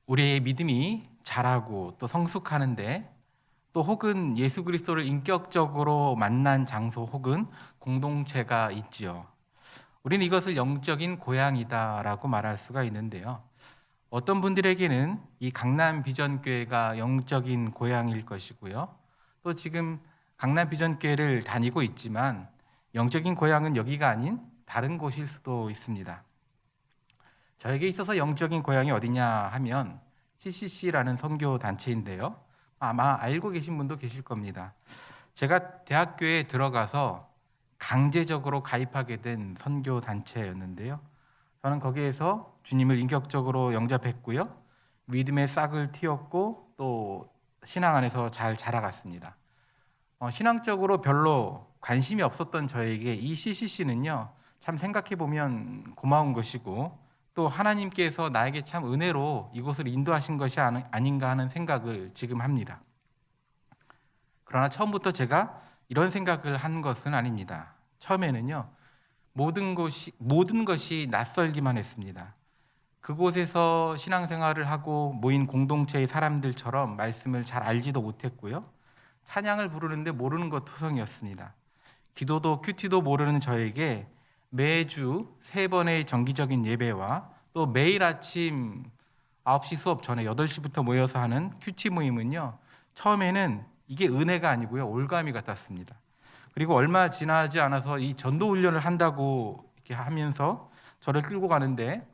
우리의 믿음이 자라고 또 성숙하는데 또 혹은 예수 그리스도를 인격적으로 만난 장소 혹은 공동체가 있지요. 우리는 이것을 영적인 고향이다라고 말할 수가 있는데요. 어떤 분들에게는 이 강남 비전교회가 영적인 고향일 것이고요. 또 지금 강남 비전교회를 다니고 있지만 영적인 고향은 여기가 아닌 다른 곳일 수도 있습니다. 저에게 있어서 영적인 고향이 어디냐 하면 CCC라는 선교 단체인데요. 아마 알고 계신 분도 계실 겁니다. 제가 대학교에 들어가서 강제적으로 가입하게 된 선교 단체였는데요. 저는 거기에서 주님을 인격적으로 영접했고요. 믿음의 싹을 틔웠고 또 신앙 안에서 잘 자라갔습니다. 신앙적으로 별로 관심이 없었던 저에게 이 CCC는요, 참 생각해 보면 고마운 것이고 또 하나님께서 나에게 참 은혜로 이곳을 인도하신 것이 아닌가 하는 생각을 지금 합니다. 그러나 처음부터 제가 이런 생각을 한 것은 아닙니다. 처음에는요, 모든 것이 낯설기만 했습니다. 그곳에서 신앙생활을 하고 모인 공동체의 사람들처럼 말씀을 잘 알지도 못했고요. 찬양을 부르는데 모르는 것 투성이었습니다. 기도도 큐티도 모르는 저에게 매주 3번의 정기적인 예배와 또 매일 아침 9시 수업 전에 8시부터 모여서 하는 큐티 모임은요, 처음에는 이게 은혜가 아니고요, 올가미 같았습니다. 그리고 얼마 지나지 않아서 이 전도 훈련을 한다고 이렇게 하면서 저를 끌고 가는데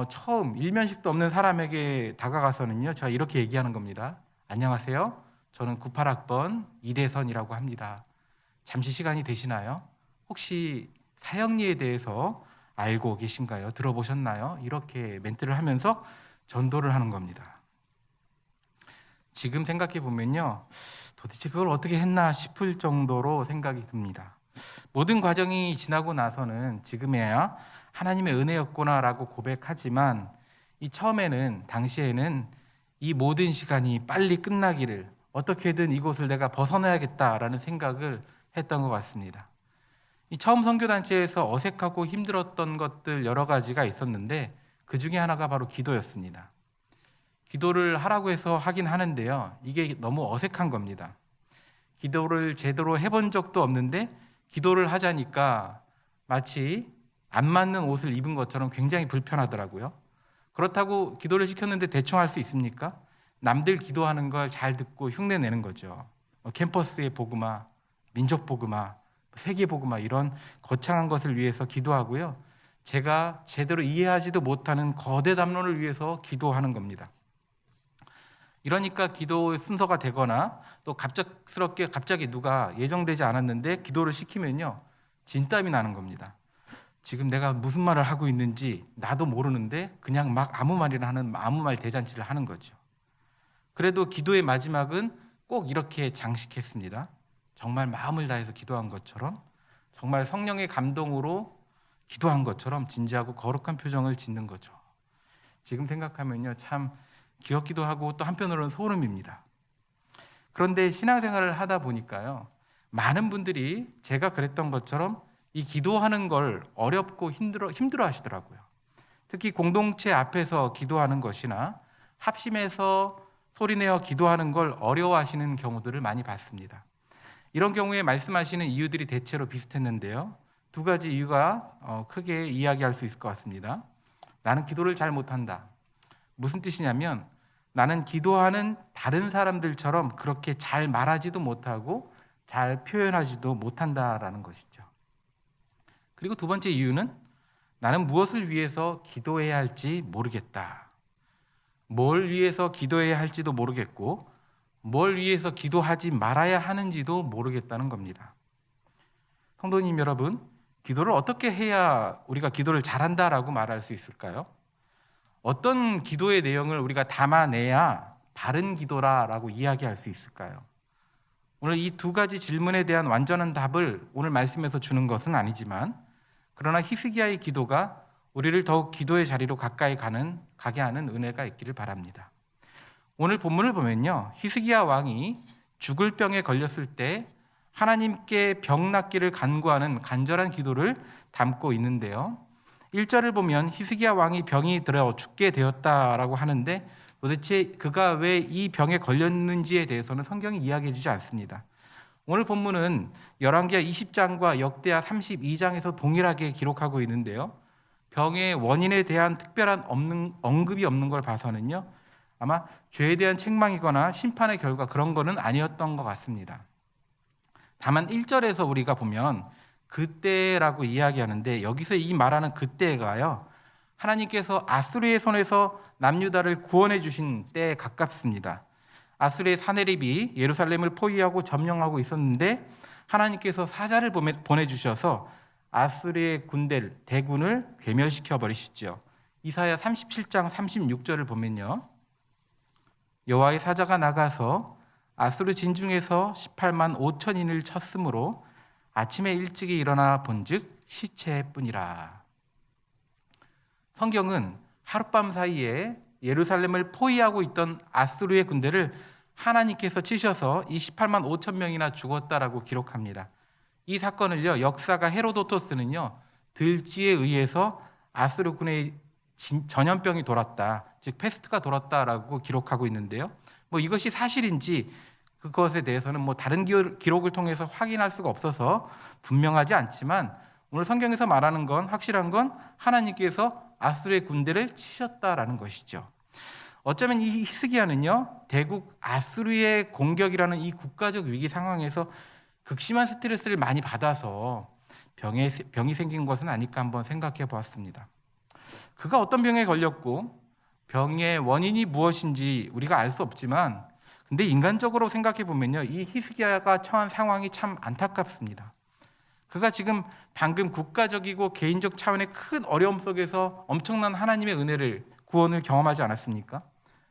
처음 일면식도 없는 사람에게 다가가서는요, 제가 이렇게 얘기하는 겁니다. 안녕하세요. 저는 98학번 이대선이라고 합니다. 잠시 시간이 되시나요? 혹시 사형리에 대해서 알고 계신가요? 들어보셨나요? 이렇게 멘트를 하면서 전도를 하는 겁니다. 지금 생각해 보면요, 도대체 그걸 어떻게 했나 싶을 정도로 생각이 듭니다. 모든 과정이 지나고 나서는 지금에야 하나님의 은혜였구나라고 고백하지만 이 처음에는 당시에는 이 모든 시간이 빨리 끝나기를 어떻게든 이곳을 내가 벗어나야겠다라는 생각을 했던 것 같습니다. 이 처음 선교단체에서 어색하고 힘들었던 것들 여러 가지가 있었는데 그 중에 하나가 바로 기도였습니다. 기도를 하라고 해서 하긴 하는데요, 이게 너무 어색한 겁니다. 기도를 제대로 해본 적도 없는데 기도를 하자니까 마치 안 맞는 옷을 입은 것처럼 굉장히 불편하더라고요. 그렇다고 기도를 시켰는데 대충 할 수 있습니까? 남들 기도하는 걸 잘 듣고 흉내내는 거죠. 캠퍼스의 복음화, 민족 복음화, 세계 복음화 이런 거창한 것을 위해서 기도하고요. 제가 제대로 이해하지도 못하는 거대 담론을 위해서 기도하는 겁니다. 이러니까 기도 순서가 되거나 또 갑자기 누가 예정되지 않았는데 기도를 시키면요, 진땀이 나는 겁니다. 지금 내가 무슨 말을 하고 있는지 나도 모르는데 그냥 막 아무 말이나 하는 아무 말 대잔치를 하는 거죠. 그래도 기도의 마지막은 꼭 이렇게 장식했습니다. 정말 마음을 다해서 기도한 것처럼, 정말 성령의 감동으로 기도한 것처럼 진지하고 거룩한 표정을 짓는 거죠. 지금 생각하면요, 참 귀엽기도 하고 또 한편으로는 소름입니다. 그런데 신앙생활을 하다 보니까요, 많은 분들이 제가 그랬던 것처럼 이 기도하는 걸 어렵고 힘들어 하시더라고요. 특히 공동체 앞에서 기도하는 것이나 합심해서 소리내어 기도하는 걸 어려워하시는 경우들을 많이 봤습니다. 이런 경우에 말씀하시는 이유들이 대체로 비슷했는데요, 2가지 이유가 크게 이야기할 수 있을 것 같습니다. 나는 기도를 잘 못한다. 무슨 뜻이냐면 나는 기도하는 다른 사람들처럼 그렇게 잘 말하지도 못하고 잘 표현하지도 못한다라는 것이죠. 그리고 2번째 이유는 나는 무엇을 위해서 기도해야 할지 모르겠다. 뭘 위해서 기도해야 할지도 모르겠고 뭘 위해서 기도하지 말아야 하는지도 모르겠다는 겁니다. 성도님 여러분, 기도를 어떻게 해야 우리가 기도를 잘한다라고 말할 수 있을까요? 어떤 기도의 내용을 우리가 담아내야 바른 기도라고 이야기할 수 있을까요? 오늘 이 2가지 질문에 대한 완전한 답을 오늘 말씀에서 주는 것은 아니지만, 그러나 히스기야의 기도가 우리를 더욱 기도의 자리로 가까이 가게 하는 은혜가 있기를 바랍니다. 오늘 본문을 보면요, 히스기야 왕이 죽을 병에 걸렸을 때 하나님께 병 낫기를 간구하는 간절한 기도를 담고 있는데요, 1절을 보면 히스기야 왕이 병이 들어 죽게 되었다라고 하는데 도대체 그가 왜 이 병에 걸렸는지에 대해서는 성경이 이야기해 주지 않습니다. 오늘 본문은 열왕기하 20장과 역대하 32장에서 동일하게 기록하고 있는데요. 병의 원인에 대한 특별한 언급이 없는 걸 봐서는요, 아마 죄에 대한 책망이거나 심판의 결과 그런 거는 아니었던 것 같습니다. 다만 1절에서 우리가 보면 그때라고 이야기하는데, 여기서 이 말하는 그때가요, 하나님께서 아수르의 손에서 남유다를 구원해 주신 때에 가깝습니다. 아수르의 사네립이 예루살렘을 포위하고 점령하고 있었는데 하나님께서 사자를 보내주셔서 아수르의 대군을 괴멸시켜 버리시죠. 이사야 37장 36절을 보면요, 여호와의 사자가 나가서 아수르 진중에서 18만 5천인을 쳤으므로 아침에 일찍이 일어나 본즉 시체뿐이라. 성경은 하룻밤 사이에 예루살렘을 포위하고 있던 아수르의 군대를 하나님께서 치셔서 28만 5천 명이나 죽었다라고 기록합니다. 이 사건을요, 역사가 헤로도토스는요, 들쥐에 의해서 아수르군의 전염병이 돌았다, 즉 패스트가 돌았다라고 기록하고 있는데요. 이것이 사실인지 그것에 대해서는 다른 기록을 통해서 확인할 수가 없어서 분명하지 않지만, 오늘 성경에서 말하는 건, 확실한 건 하나님께서 아수르의 군대를 치셨다라는 것이죠. 어쩌면 이 히스기야는요, 대국 아수르의 공격이라는 이 국가적 위기 상황에서 극심한 스트레스를 많이 받아서 병이 생긴 것은 아닐까 한번 생각해 보았습니다. 그가 어떤 병에 걸렸고 병의 원인이 무엇인지 우리가 알 수 없지만, 근데 인간적으로 생각해 보면요, 이 히스기야가 처한 상황이 참 안타깝습니다. 그가 지금 방금 국가적이고 개인적 차원의 큰 어려움 속에서 엄청난 하나님의 은혜를, 구원을 경험하지 않았습니까?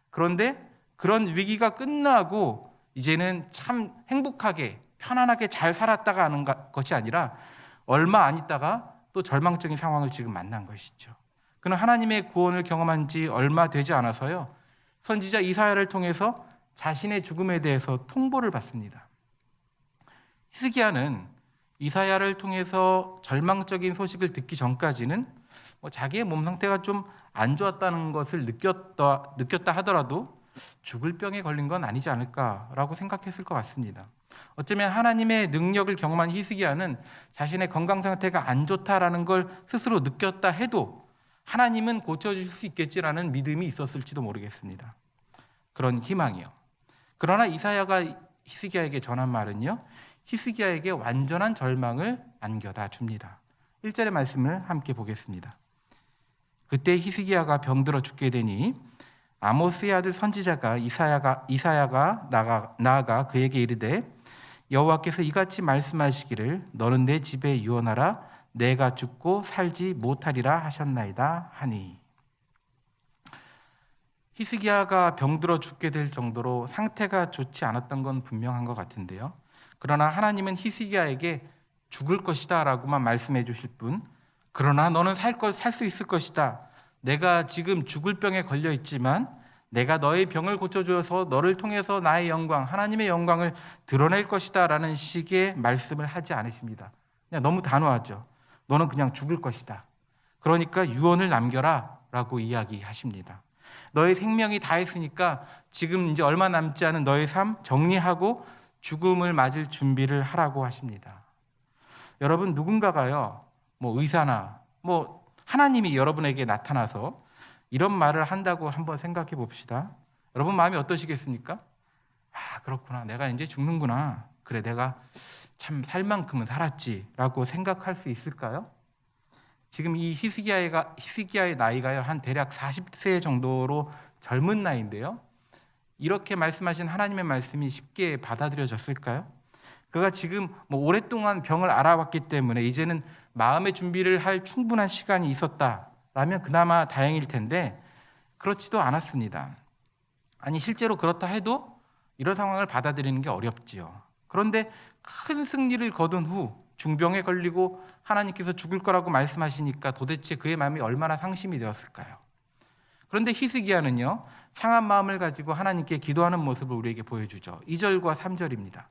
그런데 그런 위기가 끝나고 이제는 참 행복하게 편안하게 잘 살았다가 하는 것이 아니라 얼마 안 있다가 또 절망적인 상황을 지금 만난 것이죠. 그는 하나님의 구원을 경험한 지 얼마 되지 않아서요, 선지자 이사야를 통해서 자신의 죽음에 대해서 통보를 받습니다. 히스기야는 이사야를 통해서 절망적인 소식을 듣기 전까지는 자기의 몸 상태가 좀 안 좋았다는 것을 느꼈다 하더라도 죽을 병에 걸린 건 아니지 않을까라고 생각했을 것 같습니다. 어쩌면 하나님의 능력을 경험한 히스기야는 자신의 건강 상태가 안 좋다라는 걸 스스로 느꼈다 해도 하나님은 고쳐줄 수 있겠지라는 믿음이 있었을지도 모르겠습니다. 그런 희망이요. 그러나 이사야가 히스기야에게 전한 말은요, 히스기야에게 완전한 절망을 안겨다 줍니다. 1절의 말씀을 함께 보겠습니다. 그때 히스기야가 병들어 죽게 되니 아모스의 아들 선지자가 이사야가 나아가 그에게 이르되, 여호와께서 이같이 말씀하시기를 너는 내 집에 유언하라, 내가 죽고 살지 못하리라 하셨나이다 하니. 히스기야가 병들어 죽게 될 정도로 상태가 좋지 않았던 건 분명한 것 같은데요, 그러나 하나님은 히스기야에게 죽을 것이다 라고만 말씀해 주실 뿐, 그러나 너는 살 수 있을 것이다, 내가 지금 죽을 병에 걸려 있지만 내가 너의 병을 고쳐주어서 너를 통해서 나의 영광, 하나님의 영광을 드러낼 것이다 라는 식의 말씀을 하지 않으십니다. 그냥 너무 단호하죠. 너는 그냥 죽을 것이다, 그러니까 유언을 남겨라 라고 이야기하십니다. 너의 생명이 다했으니까 지금 이제 얼마 남지 않은 너의 삶 정리하고 죽음을 맞을 준비를 하라고 하십니다. 여러분, 누군가가요, 의사나 하나님이 여러분에게 나타나서 이런 말을 한다고 한번 생각해 봅시다. 여러분 마음이 어떠시겠습니까? 그렇구나, 내가 이제 죽는구나, 그래 내가 참 살 만큼은 살았지 라고 생각할 수 있을까요? 지금 이 히스기야의 나이가요, 한 대략 40세 정도로 젊은 나이인데요, 이렇게 말씀하신 하나님의 말씀이 쉽게 받아들여졌을까요? 그가 지금 오랫동안 병을 알아왔기 때문에 이제는 마음의 준비를 할 충분한 시간이 있었다라면 그나마 다행일 텐데, 그렇지도 않았습니다. 아니, 실제로 그렇다 해도 이런 상황을 받아들이는 게 어렵지요. 그런데 큰 승리를 거둔 후 중병에 걸리고 하나님께서 죽을 거라고 말씀하시니까 도대체 그의 마음이 얼마나 상심이 되었을까요? 그런데 히스기야는요, 상한 마음을 가지고 하나님께 기도하는 모습을 우리에게 보여주죠. 2절과 3절입니다.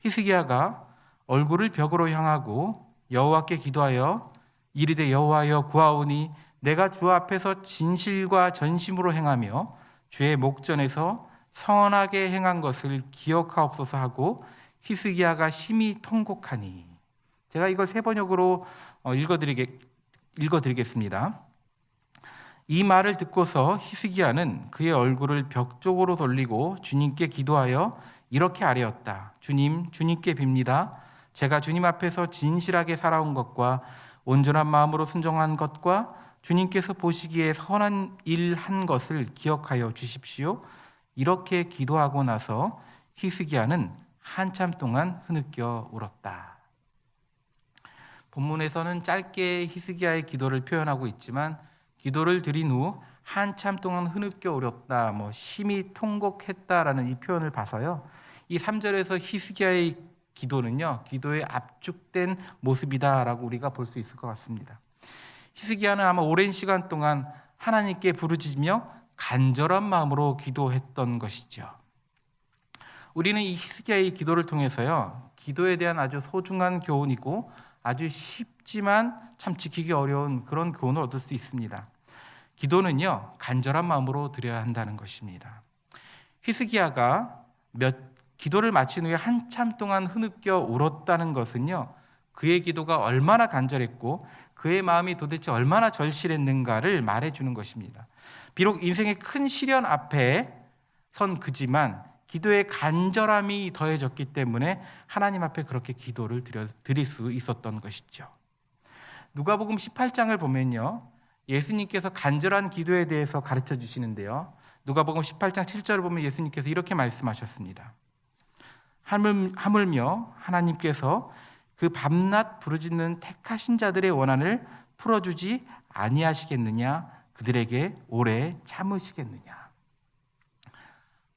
히스기야가 얼굴을 벽으로 향하고 여호와께 기도하여 이르되, 여호와여 구하오니 내가 주 앞에서 진실과 전심으로 행하며 주의 목전에서 선하게 행한 것을 기억하옵소서 하고 히스기야가 심히 통곡하니. 제가 이걸 세 번역으로 읽어드리겠습니다. 이 말을 듣고서 히스기야는 그의 얼굴을 벽 쪽으로 돌리고 주님께 기도하여 이렇게 아뢰었다. 주님, 주님께 빕니다. 제가 주님 앞에서 진실하게 살아온 것과 온전한 마음으로 순종한 것과 주님께서 보시기에 선한 일 한 것을 기억하여 주십시오. 이렇게 기도하고 나서 히스기야는 한참 동안 흐느껴 울었다. 본문에서는 짧게 히스기야의 기도를 표현하고 있지만 기도를 드린 후 한참 동안 흐느껴 울었다, 심히 통곡했다라는 이 표현을 봐서요, 이 3절에서 히스기야의 기도는요, 기도의 압축된 모습이다라고 우리가 볼 수 있을 것 같습니다. 히스기야는 아마 오랜 시간 동안 하나님께 부르짖으며 간절한 마음으로 기도했던 것이죠. 우리는 이 히스기야의 기도를 통해서요, 기도에 대한 아주 소중한 교훈이고 아주 쉽지만 참 지키기 어려운 그런 교훈을 얻을 수 있습니다. 기도는요, 간절한 마음으로 드려야 한다는 것입니다. 히스기야가 기도를 마친 후에 한참 동안 흐느껴 울었다는 것은요, 그의 기도가 얼마나 간절했고 그의 마음이 도대체 얼마나 절실했는가를 말해주는 것입니다. 비록 인생의 큰 시련 앞에 선 그지만 기도의 간절함이 더해졌기 때문에 하나님 앞에 그렇게 기도를 드릴 수 있었던 것이죠. 누가복음 18장을 보면요, 예수님께서 간절한 기도에 대해서 가르쳐 주시는데요, 누가복음 18장 7절을 보면 예수님께서 이렇게 말씀하셨습니다. 하물며 하나님께서 그 밤낮 부르짖는 택하신 자들의 원한을 풀어주지 아니하시겠느냐, 그들에게 오래 참으시겠느냐.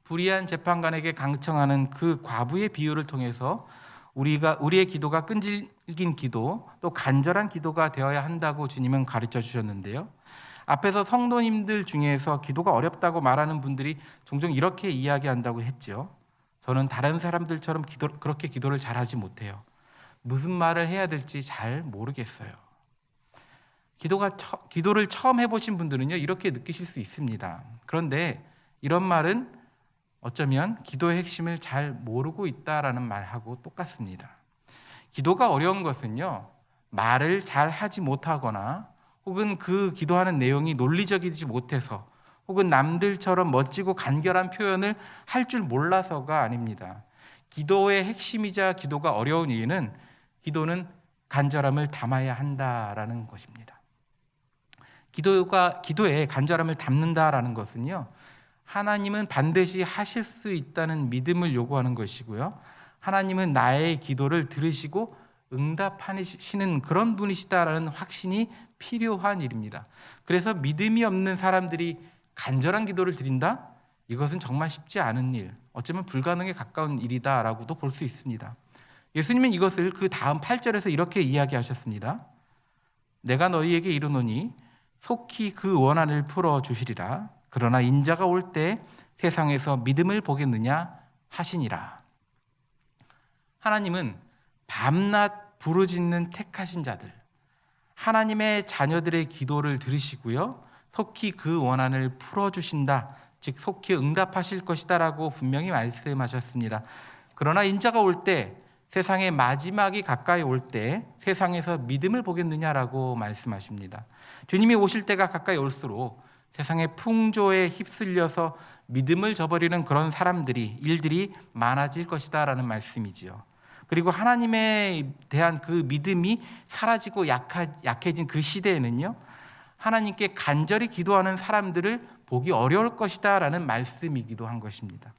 불의한 재판관에게 강청하는 그 과부의 비유를 통해서 우리의 기도가 끈질긴 기도, 또 간절한 기도가 되어야 한다고 주님은 가르쳐 주셨는데요, 앞에서 성도님들 중에서 기도가 어렵다고 말하는 분들이 종종 이렇게 이야기한다고 했죠. 저는 다른 사람들처럼 그렇게 기도를 잘하지 못해요. 무슨 말을 해야 될지 잘 모르겠어요. 기도를 처음 해보신 분들은요, 이렇게 느끼실 수 있습니다. 그런데 이런 말은 어쩌면 기도의 핵심을 잘 모르고 있다라는 말하고 똑같습니다. 기도가 어려운 것은요, 말을 잘 하지 못하거나 혹은 그 기도하는 내용이 논리적이지 못해서 혹은 남들처럼 멋지고 간결한 표현을 할 줄 몰라서가 아닙니다. 기도의 핵심이자 기도가 어려운 이유는 기도는 간절함을 담아야 한다라는 것입니다. 기도에 간절함을 담는다라는 것은요, 하나님은 반드시 하실 수 있다는 믿음을 요구하는 것이고요, 하나님은 나의 기도를 들으시고 응답하시는 그런 분이시다라는 확신이 필요한 일입니다. 그래서 믿음이 없는 사람들이 간절한 기도를 드린다? 이것은 정말 쉽지 않은 일, 어쩌면 불가능에 가까운 일이다라고도 볼 수 있습니다. 예수님은 이것을 그 다음 8절에서 이렇게 이야기하셨습니다. 내가 너희에게 이르노니 속히 그 원한을 풀어주시리라. 그러나 인자가 올 때 세상에서 믿음을 보겠느냐 하시니라. 하나님은 밤낮 부르짖는 택하신 자들, 하나님의 자녀들의 기도를 들으시고요, 속히 그 원한을 풀어주신다, 즉 속히 응답하실 것이다 라고 분명히 말씀하셨습니다. 그러나 인자가 올 때, 세상의 마지막이 가까이 올 때 세상에서 믿음을 보겠느냐라고 말씀하십니다. 주님이 오실 때가 가까이 올수록 세상의 풍조에 휩쓸려서 믿음을 저버리는 그런 일들이 많아질 것이다 라는 말씀이지요. 그리고 하나님에 대한 그 믿음이 사라지고 약해진 그 시대에는요, 하나님께 간절히 기도하는 사람들을 보기 어려울 것이다 라는 말씀이기도 한 것입니다.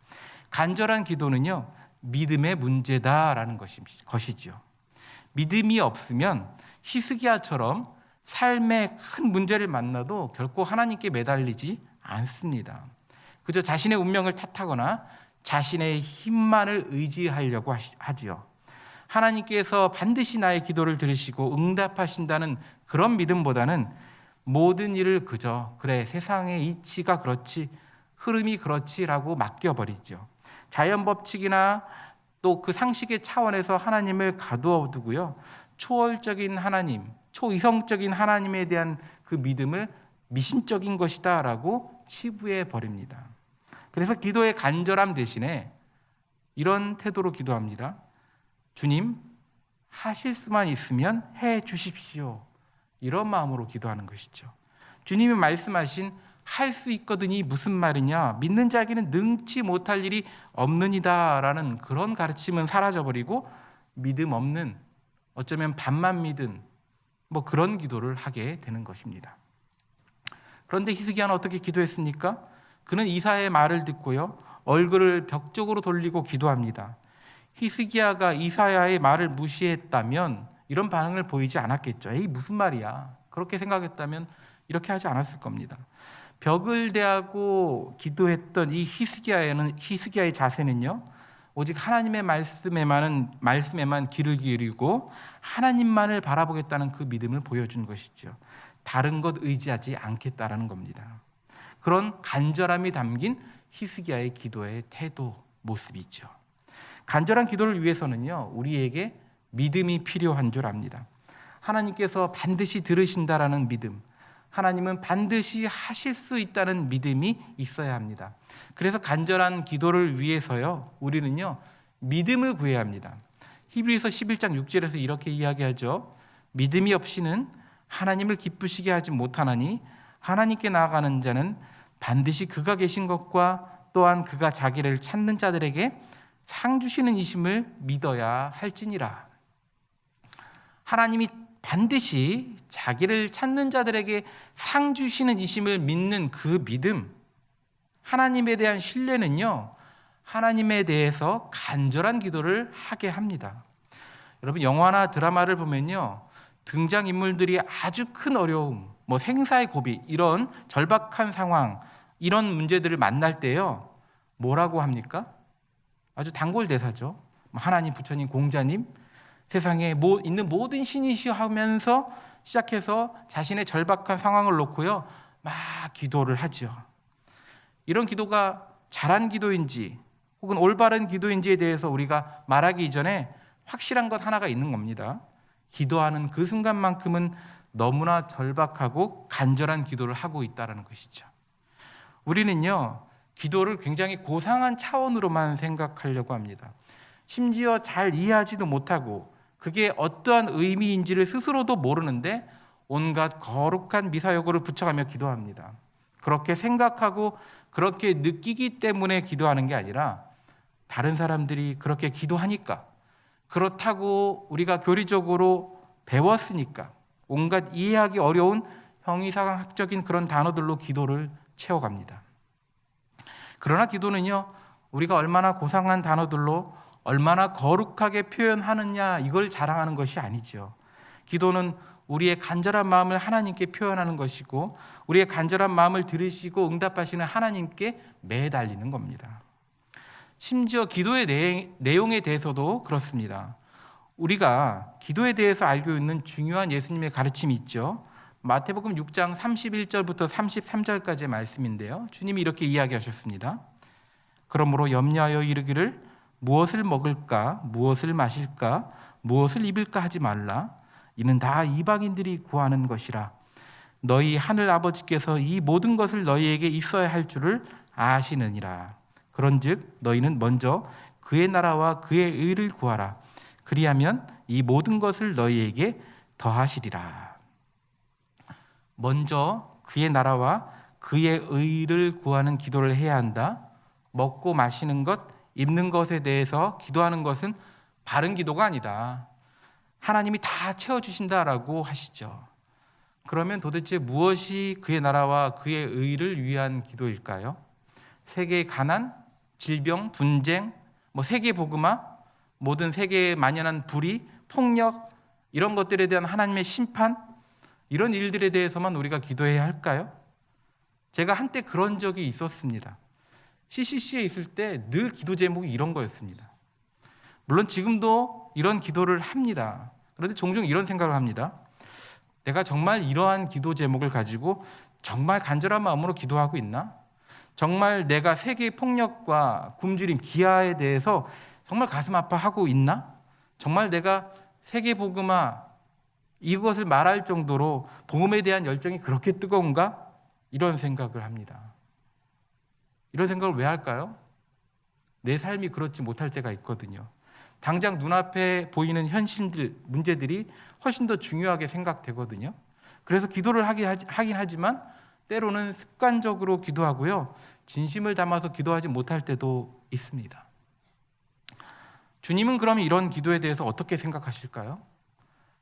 간절한 기도는요, 믿음의 문제다라는 것이죠. 믿음이 없으면 히스기야처럼 삶의 큰 문제를 만나도 결코 하나님께 매달리지 않습니다. 그저 자신의 운명을 탓하거나 자신의 힘만을 의지하려고 하지요. 하나님께서 반드시 나의 기도를 들으시고 응답하신다는 그런 믿음보다는 모든 일을 그저 그래 세상의 이치가 그렇지, 흐름이 그렇지라고 맡겨버리죠. 자연 법칙이나 또 그 상식의 차원에서 하나님을 가두어 두고요, 초월적인 하나님, 초이성적인 하나님에 대한 그 믿음을 미신적인 것이다라고 치부해 버립니다. 그래서 기도의 간절함 대신에 이런 태도로 기도합니다. 주님, 하실 수만 있으면 해 주십시오. 이런 마음으로 기도하는 것이죠. 주님이 말씀하신 할 수 있거든이 무슨 말이냐? 믿는 자에게는 능치 못할 일이 없느니다라는 그런 가르침은 사라져버리고 믿음 없는, 어쩌면 반만 믿은 그런 기도를 하게 되는 것입니다. 그런데 히스기야는 어떻게 기도했습니까? 그는 이사야의 말을 듣고요, 얼굴을 벽 쪽으로 돌리고 기도합니다. 히스기야가 이사야의 말을 무시했다면 이런 반응을 보이지 않았겠죠. 에이, 무슨 말이야? 그렇게 생각했다면 이렇게 하지 않았을 겁니다. 벽을 대하고 기도했던 이 히스기야의 자세는요, 오직 하나님의 말씀에만 귀를 기울이고 하나님만을 바라보겠다는 그 믿음을 보여준 것이죠. 다른 것 의지하지 않겠다라는 겁니다. 그런 간절함이 담긴 히스기야의 기도의 태도, 모습이죠. 간절한 기도를 위해서는요, 우리에게 믿음이 필요한 줄 압니다. 하나님께서 반드시 들으신다라는 믿음, 하나님은 반드시 하실 수 있다는 믿음이 있어야 합니다. 그래서 간절한 기도를 위해서요, 우리는요, 믿음을 구해야 합니다. 히브리서 11장 6절에서 이렇게 이야기하죠. 믿음이 없이는 하나님을 기쁘시게 하지 못하나니 하나님께 나아가는 자는 반드시 그가 계신 것과 또한 그가 자기를 찾는 자들에게 상 주시는 이심을 믿어야 할지니라. 하나님이 반드시 자기를 찾는 자들에게 상 주시는 이심을 믿는 그 믿음, 하나님에 대한 신뢰는요, 하나님에 대해서 간절한 기도를 하게 합니다. 여러분, 영화나 드라마를 보면요, 등장인물들이 아주 큰 어려움, 생사의 고비, 이런 절박한 상황, 이런 문제들을 만날 때요, 뭐라고 합니까? 아주 단골 대사죠. 하나님, 부처님, 공자님, 세상에 있는 모든 신이시여 하면서 시작해서 자신의 절박한 상황을 놓고요, 막 기도를 하죠. 이런 기도가 잘한 기도인지 혹은 올바른 기도인지에 대해서 우리가 말하기 이전에 확실한 것 하나가 있는 겁니다. 기도하는 그 순간만큼은 너무나 절박하고 간절한 기도를 하고 있다는 것이죠. 우리는요, 기도를 굉장히 고상한 차원으로만 생각하려고 합니다. 심지어 잘 이해하지도 못하고 그게 어떠한 의미인지를 스스로도 모르는데 온갖 거룩한 미사여구를 붙여가며 기도합니다. 그렇게 생각하고 그렇게 느끼기 때문에 기도하는 게 아니라 다른 사람들이 그렇게 기도하니까, 그렇다고 우리가 교리적으로 배웠으니까 온갖 이해하기 어려운 형이상학적인 그런 단어들로 기도를 채워갑니다. 그러나 기도는요, 우리가 얼마나 고상한 단어들로 얼마나 거룩하게 표현하느냐, 이걸 자랑하는 것이 아니죠. 기도는 우리의 간절한 마음을 하나님께 표현하는 것이고 우리의 간절한 마음을 들으시고 응답하시는 하나님께 매달리는 겁니다. 심지어 기도의 내용에 대해서도 그렇습니다. 우리가 기도에 대해서 알고 있는 중요한 예수님의 가르침이 있죠. 마태복음 6장 31절부터 33절까지의 말씀인데요, 주님이 이렇게 이야기하셨습니다. 그러므로 염려하여 이르기를 무엇을 먹을까, 무엇을 마실까, 무엇을 입을까 하지 말라. 이는 다 이방인들이 구하는 것이라. 너희 하늘 아버지께서 이 모든 것을 너희에게 있어야 할 줄을 아시느니라. 그런즉 너희는 먼저 그의 나라와 그의 의를 구하라. 그리하면 이 모든 것을 너희에게 더하시리라. 먼저 그의 나라와 그의 의를 구하는 기도를 해야 한다. 먹고 마시는 것, 입는 것에 대해서 기도하는 것은 바른 기도가 아니다. 하나님이 다 채워주신다라고 하시죠. 그러면 도대체 무엇이 그의 나라와 그의 의를 위한 기도일까요? 세계의 가난, 질병, 분쟁, 세계 복음화, 모든 세계에 만연한 불의, 폭력, 이런 것들에 대한 하나님의 심판, 이런 일들에 대해서만 우리가 기도해야 할까요? 제가 한때 그런 적이 있었습니다. CCC에 있을 때 늘 기도 제목이 이런 거였습니다. 물론 지금도 이런 기도를 합니다. 그런데 종종 이런 생각을 합니다. 내가 정말 이러한 기도 제목을 가지고 정말 간절한 마음으로 기도하고 있나? 정말 내가 세계 폭력과 굶주림, 기아에 대해서 정말 가슴 아파하고 있나? 정말 내가 세계 복음화, 이것을 말할 정도로 복음에 대한 열정이 그렇게 뜨거운가? 이런 생각을 합니다. 이런 생각을 왜 할까요? 내 삶이 그렇지 못할 때가 있거든요. 당장 눈앞에 보이는 현실들, 문제들이 훨씬 더 중요하게 생각되거든요. 그래서 기도를 하긴 하지만 때로는 습관적으로 기도하고요. 진심을 담아서 기도하지 못할 때도 있습니다. 주님은 그러면 이런 기도에 대해서 어떻게 생각하실까요?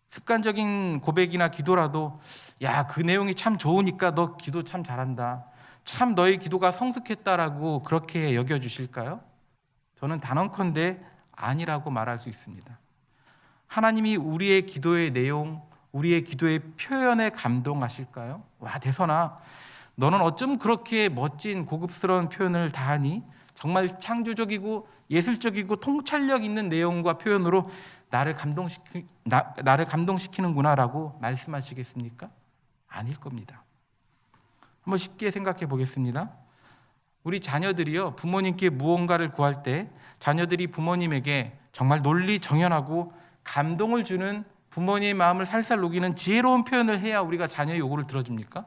습관적인 고백이나 기도라도 야, 그 내용이 참 좋으니까 너 기도 참 잘한다. 참 너의 기도가 성숙했다라고 그렇게 여겨주실까요? 저는 단언컨대 아니라고 말할 수 있습니다. 하나님이 우리의 기도의 내용, 우리의 기도의 표현에 감동하실까요? 와, 대선아, 너는 어쩜 그렇게 멋진 고급스러운 표현을 다 하니? 정말 창조적이고 예술적이고 통찰력 있는 내용과 표현으로 나를 감동시키는구나라고 말씀하시겠습니까? 아닐 겁니다. 한번 쉽게 생각해 보겠습니다. 우리 자녀들이요, 부모님께 무언가를 구할 때 자녀들이 부모님에게 정말 논리정연하고 감동을 주는 부모님의 마음을 살살 녹이는 지혜로운 표현을 해야 우리가 자녀의 요구를 들어줍니까?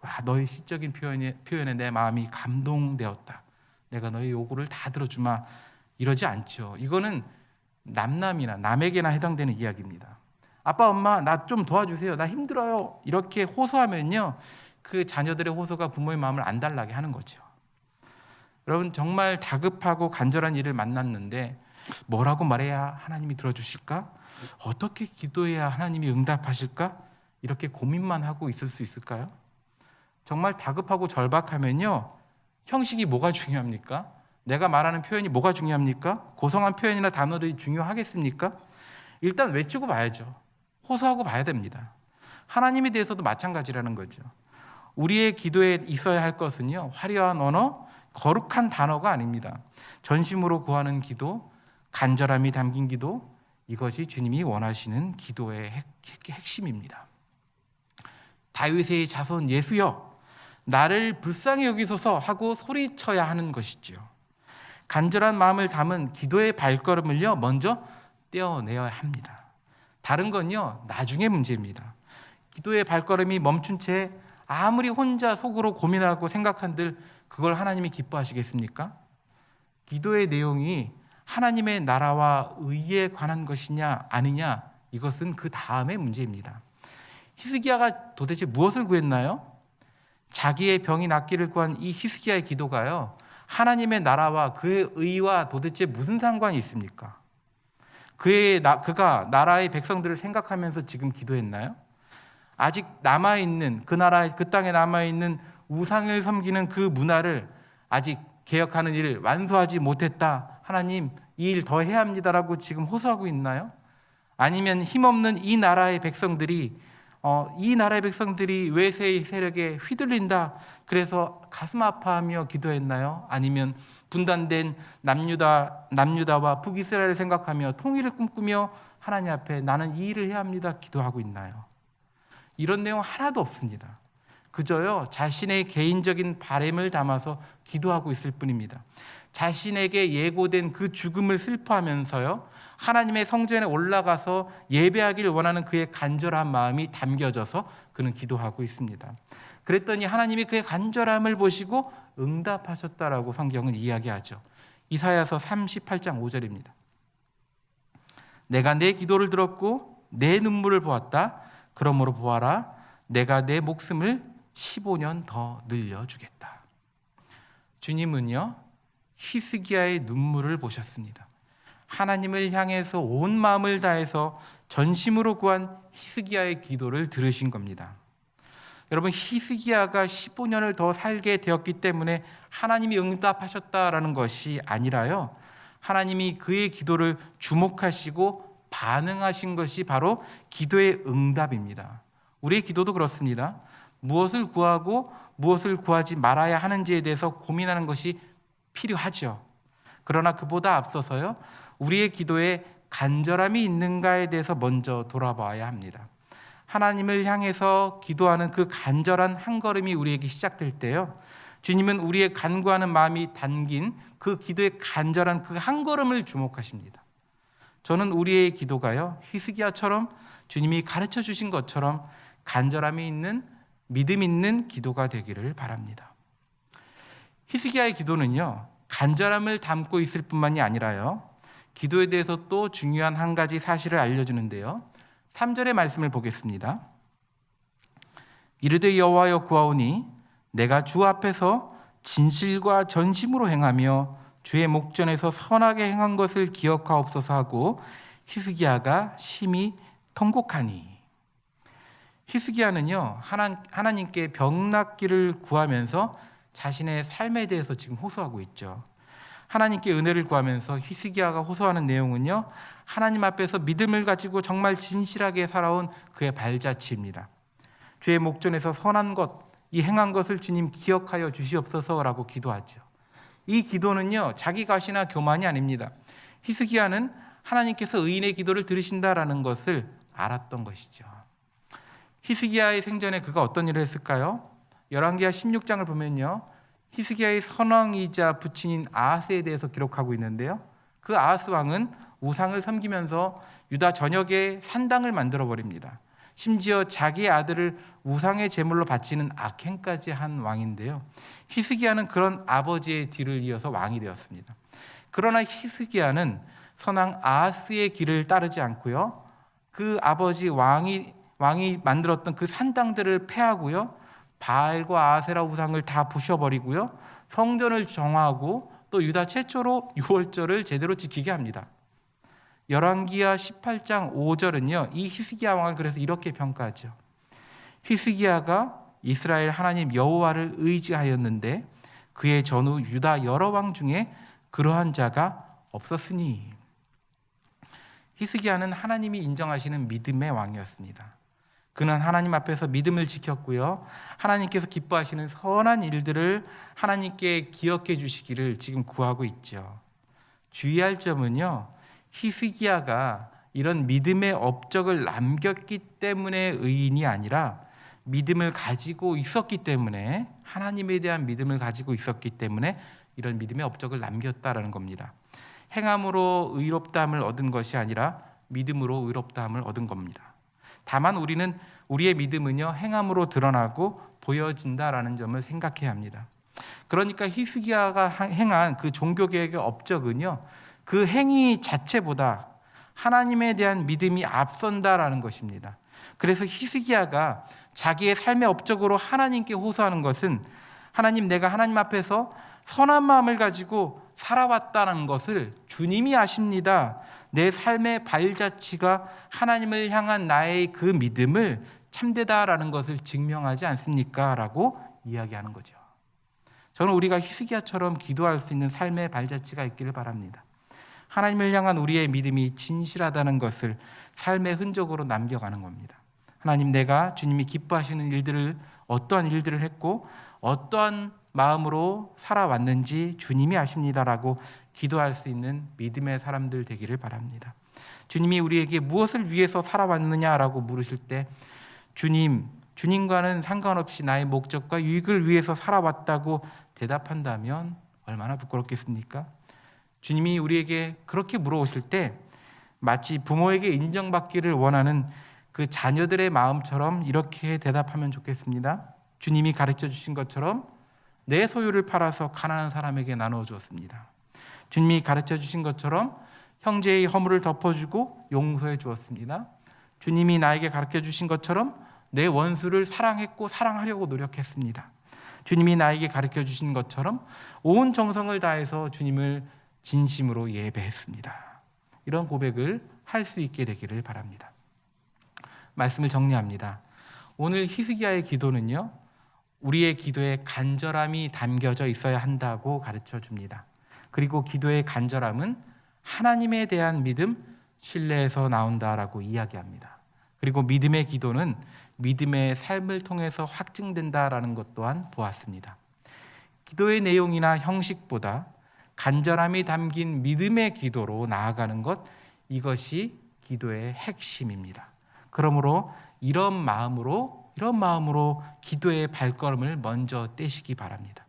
와, 너의 시적인 표현에 내 마음이 감동되었다. 내가 너의 요구를 다 들어주마. 이러지 않죠. 이거는 남남이나 남에게나 해당되는 이야기입니다. 아빠, 엄마, 나 좀 도와주세요. 나 힘들어요. 이렇게 호소하면요, 그 자녀들의 호소가 부모의 마음을 안 달라게 하는 거죠. 여러분, 정말 다급하고 간절한 일을 만났는데 뭐라고 말해야 하나님이 들어주실까? 어떻게 기도해야 하나님이 응답하실까? 이렇게 고민만 하고 있을 수 있을까요? 정말 다급하고 절박하면요, 형식이 뭐가 중요합니까? 내가 말하는 표현이 뭐가 중요합니까? 고성한 표현이나 단어들이 중요하겠습니까? 일단 외치고 봐야죠. 호소하고 봐야 됩니다. 하나님에 대해서도 마찬가지라는 거죠. 우리의 기도에 있어야 할 것은요, 화려한 언어, 거룩한 단어가 아닙니다. 전심으로 구하는 기도, 간절함이 담긴 기도, 이것이 주님이 원하시는 기도의 핵심입니다. 다윗의 자손 예수여, 나를 불쌍히 여기소서 하고 소리쳐야 하는 것이지요. 간절한 마음을 담은 기도의 발걸음을요, 먼저 떼어내야 합니다. 다른 건요, 나중에 문제입니다. 기도의 발걸음이 멈춘 채 아무리 혼자 속으로 고민하고 생각한들 그걸 하나님이 기뻐하시겠습니까? 기도의 내용이 하나님의 나라와 의에 관한 것이냐 아니냐, 이것은 그 다음의 문제입니다. 히스기야가 도대체 무엇을 구했나요? 자기의 병이 낫기를 구한 이 히스기야의 기도가요, 하나님의 나라와 그의 의와 도대체 무슨 상관이 있습니까? 그가 나라의 백성들을 생각하면서 지금 기도했나요? 아직 남아있는 그 나라, 그 땅에 남아있는 우상을 섬기는 그 문화를 아직 개혁하는 일을 완수하지 못했다. 하나님, 이 일 더 해야 합니다라고 지금 호소하고 있나요? 아니면 힘없는 이 나라의 백성들이 외세의 세력에 휘둘린다, 그래서 가슴 아파하며 기도했나요? 아니면 분단된 남유다와 북이스라엘을 생각하며 통일을 꿈꾸며 하나님 앞에 나는 이 일을 해야 합니다 기도하고 있나요? 이런 내용 하나도 없습니다. 그저요, 자신의 개인적인 바램을 담아서 기도하고 있을 뿐입니다. 자신에게 예고된 그 죽음을 슬퍼하면서요, 하나님의 성전에 올라가서 예배하기를 원하는 그의 간절한 마음이 담겨져서 그는 기도하고 있습니다. 그랬더니 하나님이 그의 간절함을 보시고 응답하셨다라고 성경은 이야기하죠. 이사야서 38장 5절입니다. 내가 내 기도를 들었고 내 눈물을 보았다. 그러므로 보아라, 내가 내 목숨을 15년 더 늘려주겠다. 주님은요, 히스기야의 눈물을 보셨습니다. 하나님을 향해서 온 마음을 다해서 전심으로 구한 히스기야의 기도를 들으신 겁니다. 여러분, 히스기야가 15년을 더 살게 되었기 때문에 하나님이 응답하셨다라는 것이 아니라요, 하나님이 그의 기도를 주목하시고 반응하신 것이 바로 기도의 응답입니다. 우리의 기도도 그렇습니다. 무엇을 구하고 무엇을 구하지 말아야 하는지에 대해서 고민하는 것이 필요하죠. 그러나 그보다 앞서서요, 우리의 기도에 간절함이 있는가에 대해서 먼저 돌아봐야 합니다. 하나님을 향해서 기도하는 그 간절한 한 걸음이 우리에게 시작될 때요, 주님은 우리의 간구하는 마음이 담긴 그 기도의 간절한 그 한 걸음을 주목하십니다. 저는 우리의 기도가요, 히스기야처럼 주님이 가르쳐 주신 것처럼 간절함이 있는, 믿음 있는 기도가 되기를 바랍니다. 히스기야의 기도는요, 간절함을 담고 있을 뿐만이 아니라요, 기도에 대해서 또 중요한 한 가지 사실을 알려주는데요. 3절의 말씀을 보겠습니다. 이르되 여호와여 구하오니 내가 주 앞에서 진실과 전심으로 행하며 주의 목전에서 선하게 행한 것을 기억하옵소서 하고 히스기야가 심히 통곡하니. 히스기야는요, 하나님께 병 낫기를 구하면서 자신의 삶에 대해서 지금 호소하고 있죠. 하나님께 은혜를 구하면서 히스기야가 호소하는 내용은요, 하나님 앞에서 믿음을 가지고 정말 진실하게 살아온 그의 발자취입니다. 주의 목전에서 선한 것, 이 행한 것을 주님 기억하여 주시옵소서라고 기도하죠. 이 기도는요, 자기 과시나 교만이 아닙니다. 히스기야는 하나님께서 의인의 기도를 들으신다라는 것을 알았던 것이죠. 히스기야의 생전에 그가 어떤 일을 했을까요? 열왕기하 16장을 보면요, 히스기야의 선왕이자 부친인 아하스에 대해서 기록하고 있는데요, 그 아하스 왕은 우상을 섬기면서 유다 전역에 산당을 만들어 버립니다. 심지어 자기의 아들을 우상의 제물로 바치는 악행까지 한 왕인데요, 히스기야는 그런 아버지의 뒤를 이어서 왕이 되었습니다. 그러나 히스기야는 선왕 아하스의 길을 따르지 않고요, 그 아버지 왕이 만들었던 그 산당들을 폐하고요, 바알과 아세라 우상을 다 부셔버리고요, 성전을 정화하고 또 유다 최초로 유월절을 제대로 지키게 합니다. 열왕기하 18장 5절은요, 이 히스기야 왕을 그래서 이렇게 평가하죠. 히스기야가 이스라엘 하나님 여호와를 의지하였는데 그의 전후 유다 여러 왕 중에 그러한 자가 없었으니. 히스기야는 하나님이 인정하시는 믿음의 왕이었습니다. 그는 하나님 앞에서 믿음을 지켰고요, 하나님께서 기뻐하시는 선한 일들을 하나님께 기억해 주시기를 지금 구하고 있죠. 주의할 점은요, 히스기야가 이런 믿음의 업적을 남겼기 때문에 의인이 아니라 믿음을 가지고 있었기 때문에, 하나님에 대한 믿음을 가지고 있었기 때문에 이런 믿음의 업적을 남겼다라는 겁니다. 행함으로 의롭다함을 얻은 것이 아니라 믿음으로 의롭다함을 얻은 겁니다. 다만 우리는 우리의 믿음은요, 행함으로 드러나고 보여진다라는 점을 생각해야 합니다. 그러니까 히스기야가 행한 그 종교개혁의 업적은요, 그 행위 자체보다 하나님에 대한 믿음이 앞선다라는 것입니다. 그래서 히스기야가 자기의 삶의 업적으로 하나님께 호소하는 것은, 하나님, 내가 하나님 앞에서 선한 마음을 가지고 살아왔다는 것을 주님이 아십니다. 내 삶의 발자취가 하나님을 향한 나의 그 믿음을 참되다라는 것을 증명하지 않습니까? 라고 이야기하는 거죠. 저는 우리가 히스기야처럼 기도할 수 있는 삶의 발자취가 있기를 바랍니다. 하나님을 향한 우리의 믿음이 진실하다는 것을 삶의 흔적으로 남겨가는 겁니다. 하나님, 내가 주님이 기뻐하시는 일들을, 어떠한 일들을 했고 어떠한 마음으로 살아왔는지 주님이 아십니다라고 기도할 수 있는 믿음의 사람들 되기를 바랍니다. 주님이 우리에게 무엇을 위해서 살아왔느냐라고 물으실 때, 주님과는 상관없이 나의 목적과 유익을 위해서 살아왔다고 대답한다면 얼마나 부끄럽겠습니까? 주님이 우리에게 그렇게 물어오실 때 마치 부모에게 인정받기를 원하는 그 자녀들의 마음처럼 이렇게 대답하면 좋겠습니다. 주님이 가르쳐 주신 것처럼 내 소유를 팔아서 가난한 사람에게 나누어 주었습니다. 주님이 가르쳐 주신 것처럼 형제의 허물을 덮어주고 용서해 주었습니다. 주님이 나에게 가르쳐 주신 것처럼 내 원수를 사랑했고 사랑하려고 노력했습니다. 주님이 나에게 가르쳐 주신 것처럼 온 정성을 다해서 주님을 진심으로 예배했습니다. 이런 고백을 할 수 있게 되기를 바랍니다. 말씀을 정리합니다. 오늘 히스기야의 기도는요, 우리의 기도에 간절함이 담겨져 있어야 한다고 가르쳐 줍니다. 그리고 기도의 간절함은 하나님에 대한 믿음, 신뢰에서 나온다라고 이야기합니다. 그리고 믿음의 기도는 믿음의 삶을 통해서 확증된다라는 것 또한 보았습니다. 기도의 내용이나 형식보다 간절함이 담긴 믿음의 기도로 나아가는 것, 이것이 기도의 핵심입니다. 그러므로 이런 마음으로 기도의 발걸음을 먼저 떼시기 바랍니다.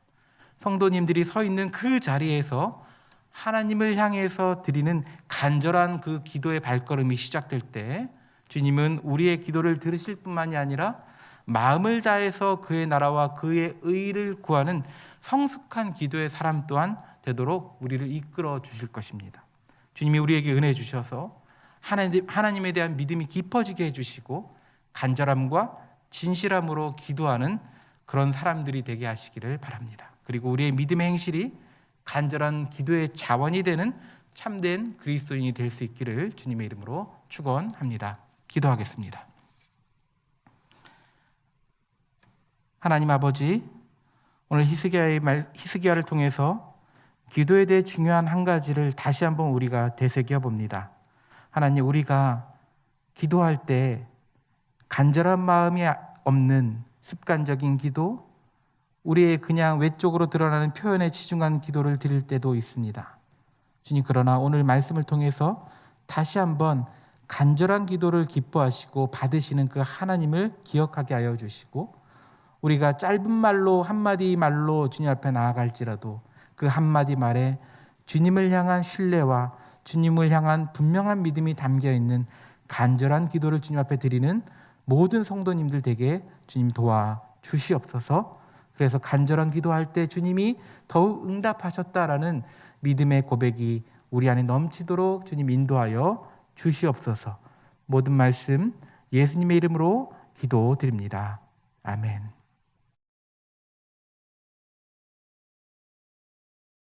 성도님들이 서 있는 그 자리에서 하나님을 향해서 드리는 간절한 그 기도의 발걸음이 시작될 때 주님은 우리의 기도를 들으실 뿐만이 아니라 마음을 다해서 그의 나라와 그의 의를 구하는 성숙한 기도의 사람 또한 되도록 우리를 이끌어 주실 것입니다. 주님이 우리에게 은혜 주셔서 하나님에 대한 믿음이 깊어지게 해주시고 간절함과 진실함으로 기도하는 그런 사람들이 되게 하시기를 바랍니다. 그리고 우리의 믿음의 행실이 간절한 기도의 자원이 되는 참된 그리스도인이 될 수 있기를 주님의 이름으로 축원합니다. 기도하겠습니다. 하나님 아버지, 오늘 히스기야를 통해서 기도에 대해 중요한 한 가지를 다시 한번 우리가 되새겨 봅니다. 하나님, 우리가 기도할 때 간절한 마음이 없는 습관적인 기도, 우리의 그냥 외적으로 드러나는 표현에 치중한 기도를 드릴 때도 있습니다. 주님, 그러나 오늘 말씀을 통해서 다시 한번 간절한 기도를 기뻐하시고 받으시는 그 하나님을 기억하게 하여 주시고, 우리가 짧은 말로 한마디 말로 주님 앞에 나아갈지라도 그 한마디 말에 주님을 향한 신뢰와 주님을 향한 분명한 믿음이 담겨있는 간절한 기도를 주님 앞에 드리는 모든 성도님들 되게 주님 도와주시옵소서. 그래서 간절한 기도할 때 주님이 더욱 응답하셨다라는 믿음의 고백이 우리 안에 넘치도록 주님 인도하여 주시옵소서. 모든 말씀 예수님의 이름으로 기도드립니다. 아멘.